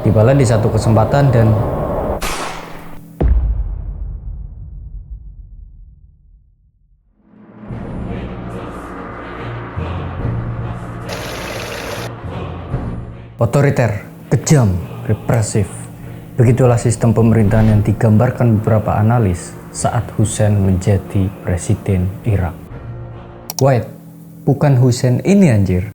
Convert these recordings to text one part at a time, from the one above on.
Tibalah di satu kesempatan dan otoriter, kejam, represif. Begitulah sistem pemerintahan yang digambarkan beberapa analis saat Hussein menjadi presiden Irak. Wait, bukan Hussein ini anjir,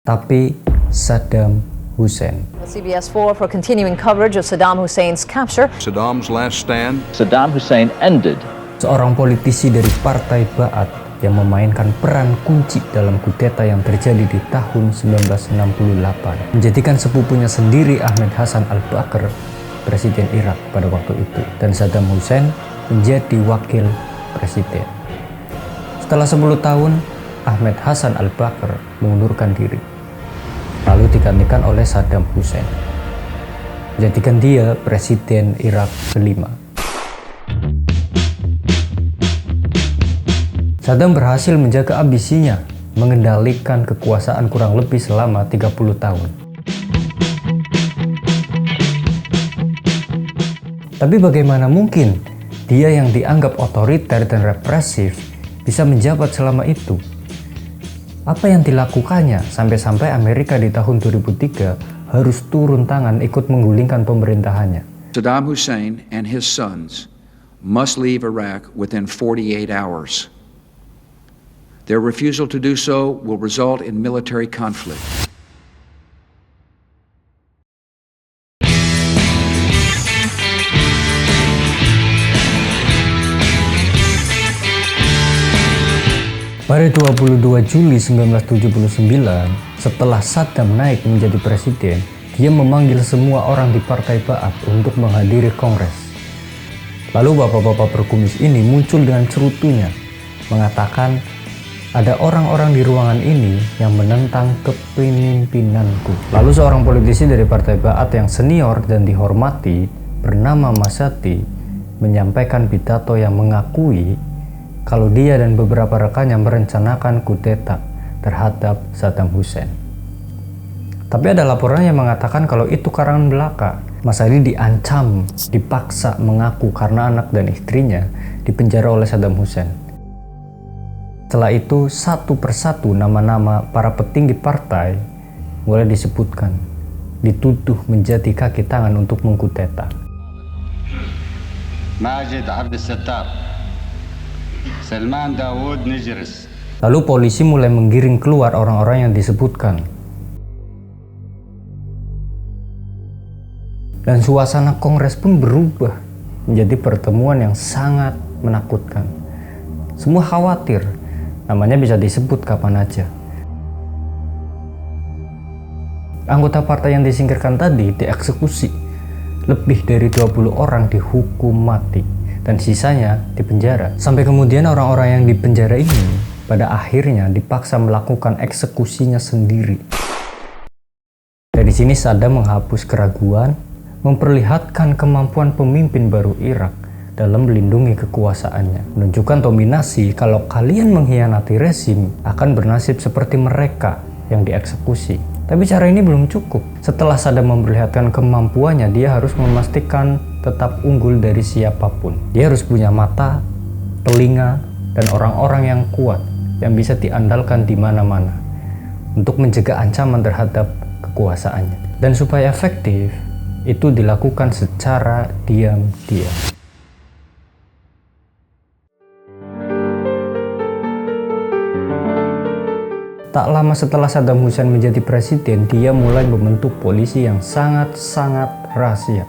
tapi Saddam Hussein. CBS 4 for continuing coverage of Saddam Hussein's capture. Saddam's last stand. Saddam Hussein ended. Seorang politisi dari Partai Ba'ath yang memainkan peran kunci dalam kudeta yang terjadi di tahun 1968, menjadikan sepupunya sendiri Ahmed Hassan al-Bakr presiden Irak pada waktu itu, dan Saddam Hussein menjadi wakil presiden. Setelah 10 tahun, Ahmed Hassan al-Bakr mengundurkan diri, lalu digantikan oleh Saddam Hussein, menjadikan dia presiden Irak kelima. Saddam berhasil menjaga ambisinya, mengendalikan kekuasaan kurang lebih selama 30 tahun. Tapi bagaimana mungkin dia yang dianggap otoriter dan represif bisa menjabat selama itu? Apa yang dilakukannya sampai-sampai Amerika di tahun 2003 harus turun tangan ikut menggulingkan pemerintahannya? Saddam Hussein and his sons must leave Iraq within 48 hours. Their refusal to do so will result in military conflict. Pada 22 Juli 1979, setelah Saddam naik menjadi presiden, dia memanggil semua orang di Partai Ba'ath untuk menghadiri kongres. Lalu bapak-bapak berkumis ini muncul dengan cerutunya, mengatakan, ada orang-orang di ruangan ini yang menentang kepemimpinanku. Lalu seorang politisi dari Partai Ba'ath yang senior dan dihormati bernama Masati menyampaikan pidato yang mengakui kalau dia dan beberapa rekannya merencanakan kudeta terhadap Saddam Hussein. Tapi ada laporan yang mengatakan kalau itu karangan belaka. Masadi diancam, dipaksa mengaku karena anak dan istrinya dipenjara oleh Saddam Hussein. Setelah itu, satu persatu nama-nama para petinggi partai mulai disebutkan, dituduh menjadi kaki tangan untuk mengkudeta. Majid Abdul Sattar, Salman Dawood Nijris. Lalu polisi mulai menggiring keluar orang-orang yang disebutkan. Dan suasana kongres pun berubah menjadi pertemuan yang sangat menakutkan. Semua khawatir, namanya bisa disebut kapan aja. Anggota partai yang disingkirkan tadi dieksekusi. Lebih dari 20 orang dihukum mati dan sisanya dipenjara. Sampai kemudian orang-orang yang dipenjara ini pada akhirnya dipaksa melakukan eksekusinya sendiri. Dari sini Saddam menghapus keraguan, memperlihatkan kemampuan pemimpin baru Irak dalam melindungi kekuasaannya, menunjukkan dominasi kalau kalian mengkhianati rezim akan bernasib seperti mereka yang dieksekusi. Tapi cara ini belum cukup. Setelah Saddam memperlihatkan kemampuannya, dia harus memastikan tetap unggul dari siapapun. Dia harus punya mata, telinga, dan orang-orang yang kuat yang bisa diandalkan di mana-mana untuk mencegah ancaman terhadap kekuasaannya. Dan supaya efektif, itu dilakukan secara diam-diam. Tak lama setelah Saddam Hussein menjadi presiden, dia mulai membentuk polisi yang sangat-sangat rahasia,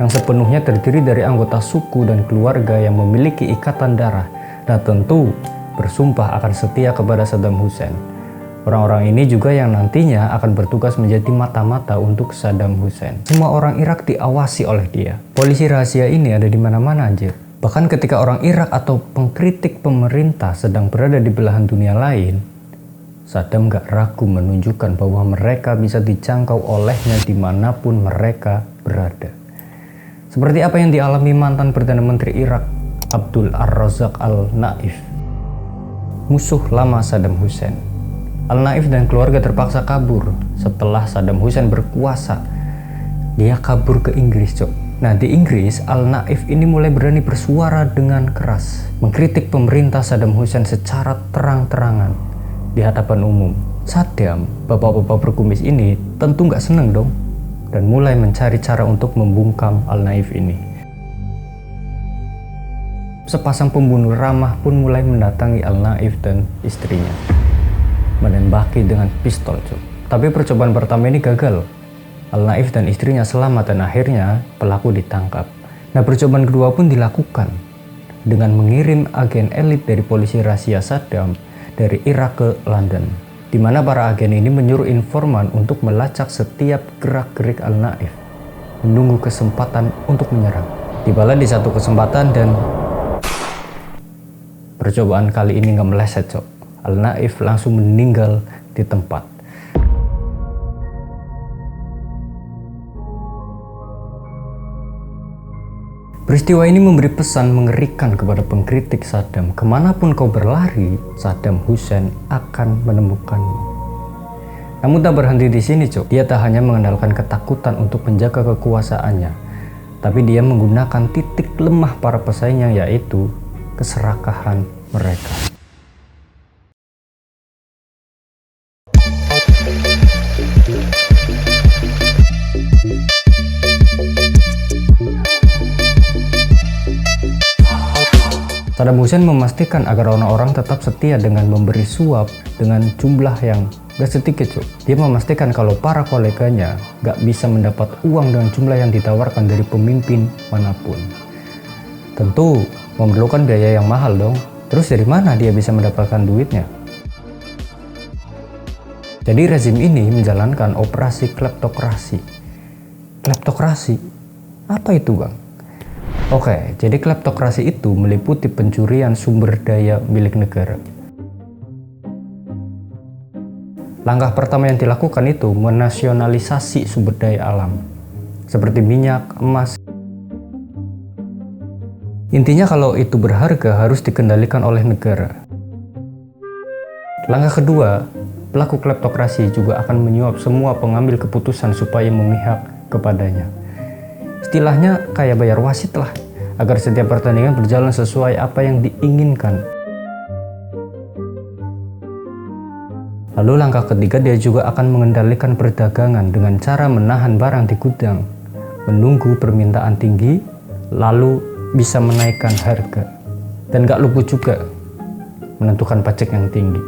yang sepenuhnya terdiri dari anggota suku dan keluarga yang memiliki ikatan darah dan tentu bersumpah akan setia kepada Saddam Hussein. Orang-orang ini juga yang nantinya akan bertugas menjadi mata-mata untuk Saddam Hussein. Semua orang Irak diawasi oleh dia. Polisi rahasia ini ada di mana-mana anjir. Bahkan ketika orang Irak atau pengkritik pemerintah sedang berada di belahan dunia lain, Saddam gak ragu menunjukkan bahwa mereka bisa dijangkau olehnya dimanapun mereka berada. Seperti apa yang dialami mantan Perdana Menteri Irak, Abdul Ar-Razzaq Al-Naif, musuh lama Saddam Hussein. Al-Naif dan keluarga terpaksa kabur setelah Saddam Hussein berkuasa Dia kabur ke Inggris, Cok. Nah, di Inggris, Al-Naif ini mulai berani bersuara dengan keras, mengkritik pemerintah Saddam Hussein secara terang-terangan di hadapan umum. Saddam, bapak-bapak berkumis ini tentu nggak seneng dong, dan mulai mencari cara untuk membungkam Al-Naif ini. Sepasang pembunuh ramah pun mulai mendatangi Al-Naif dan istrinya, menembaki dengan pistol, Cok. Tapi percobaan pertama ini gagal. Al-Naif dan istrinya selamat dan akhirnya pelaku ditangkap. Nah, percobaan kedua pun dilakukan dengan mengirim agen elit dari polisi rahasia Saddam dari Irak ke London, di mana para agen ini menyuruh informan untuk melacak setiap gerak-gerik Al-Naif, menunggu kesempatan untuk menyerang. Tibalah di satu kesempatan dan percobaan kali ini nggak meleset, Cok. Al-Naif langsung meninggal di tempat. Peristiwa ini memberi pesan mengerikan kepada pengkritik Saddam. Kemanapun kau berlari, Saddam Hussein akan menemukanmu. Namun tak berhenti di sini, Cok. Dia tak hanya mengandalkan ketakutan untuk menjaga kekuasaannya, tapi dia menggunakan titik lemah para pesaingnya, yaitu keserakahan mereka. Saddam Hussein memastikan agar orang-orang tetap setia dengan memberi suap dengan jumlah yang gak sedikit, Cuk. Dia memastikan kalau para koleganya gak bisa mendapat uang dengan jumlah yang ditawarkan dari pemimpin manapun. Tentu memerlukan biaya yang mahal dong. Terus dari mana dia bisa mendapatkan duitnya? Jadi rezim ini menjalankan operasi kleptokrasi. Kleptokrasi? Apa itu, Bang? Oke, jadi kleptokrasi itu meliputi pencurian sumber daya milik negara. Langkah pertama yang dilakukan itu menasionalisasi sumber daya alam, seperti minyak, emas. Intinya kalau itu berharga harus dikendalikan oleh negara. Langkah kedua, pelaku kleptokrasi juga akan menyuap semua pengambil keputusan supaya memihak kepadanya. Istilahnya kayak bayar wasit lah, agar setiap pertandingan berjalan sesuai apa yang diinginkan. Lalu langkah ketiga, dia juga akan mengendalikan perdagangan dengan cara menahan barang di gudang, menunggu permintaan tinggi, lalu bisa menaikkan harga. Dan gak luput juga menentukan pajak yang tinggi.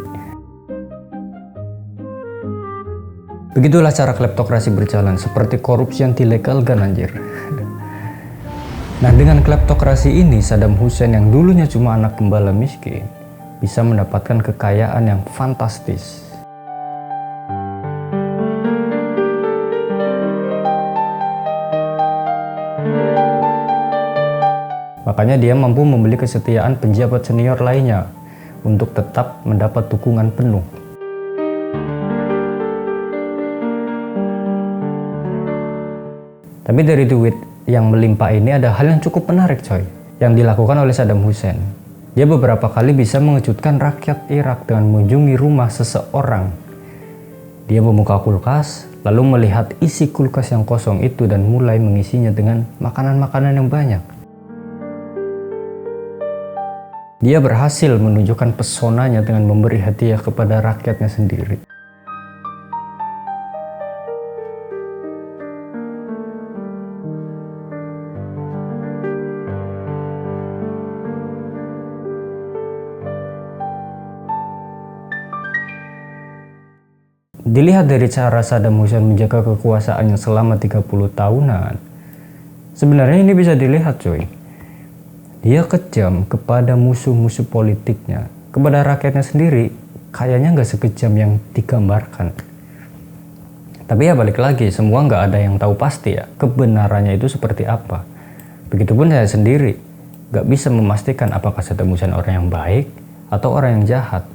Begitulah cara kleptokrasi berjalan, seperti korupsi yang dilegalkan, anjir. Nah, dengan kleptokrasi ini, Saddam Hussein yang dulunya cuma anak gembala miskin bisa mendapatkan kekayaan yang fantastis. Makanya dia mampu membeli kesetiaan penjabat senior lainnya untuk tetap mendapat dukungan penuh. Tapi dari duit yang melimpah ini ada hal yang cukup menarik, coy, yang dilakukan oleh Saddam Hussein. Dia beberapa kali bisa mengejutkan rakyat Irak dengan mengunjungi rumah seseorang. Dia membuka kulkas, lalu melihat isi kulkas yang kosong itu dan mulai mengisinya dengan makanan-makanan yang banyak. Dia berhasil menunjukkan pesonanya dengan memberi hadiah kepada rakyatnya sendiri. Dilihat dari cara Saddam Hussein menjaga kekuasaannya selama 30 tahunan, sebenarnya ini bisa dilihat, coy. Dia kejam kepada musuh-musuh politiknya, kepada rakyatnya sendiri, kayaknya nggak sekejam yang digambarkan. Tapi ya balik lagi, semua nggak ada yang tahu pasti ya, kebenarannya itu seperti apa. Begitupun saya sendiri, nggak bisa memastikan apakah Saddam Hussein orang yang baik atau orang yang jahat.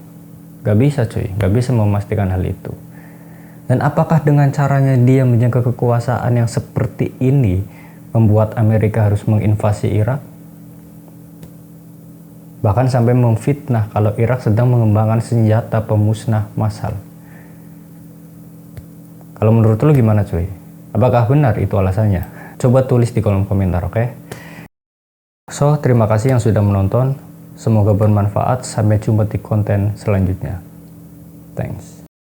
Nggak bisa, coy, nggak bisa memastikan hal itu. Dan apakah dengan caranya dia menjaga kekuasaan yang seperti ini membuat Amerika harus menginvasi Irak? Bahkan sampai memfitnah kalau Irak sedang mengembangkan senjata pemusnah massal. Kalau menurut lu gimana, cuy? Apakah benar itu alasannya? Coba tulis di kolom komentar, oke? So, terima kasih yang sudah menonton. Semoga bermanfaat. Sampai jumpa di konten selanjutnya. Thanks.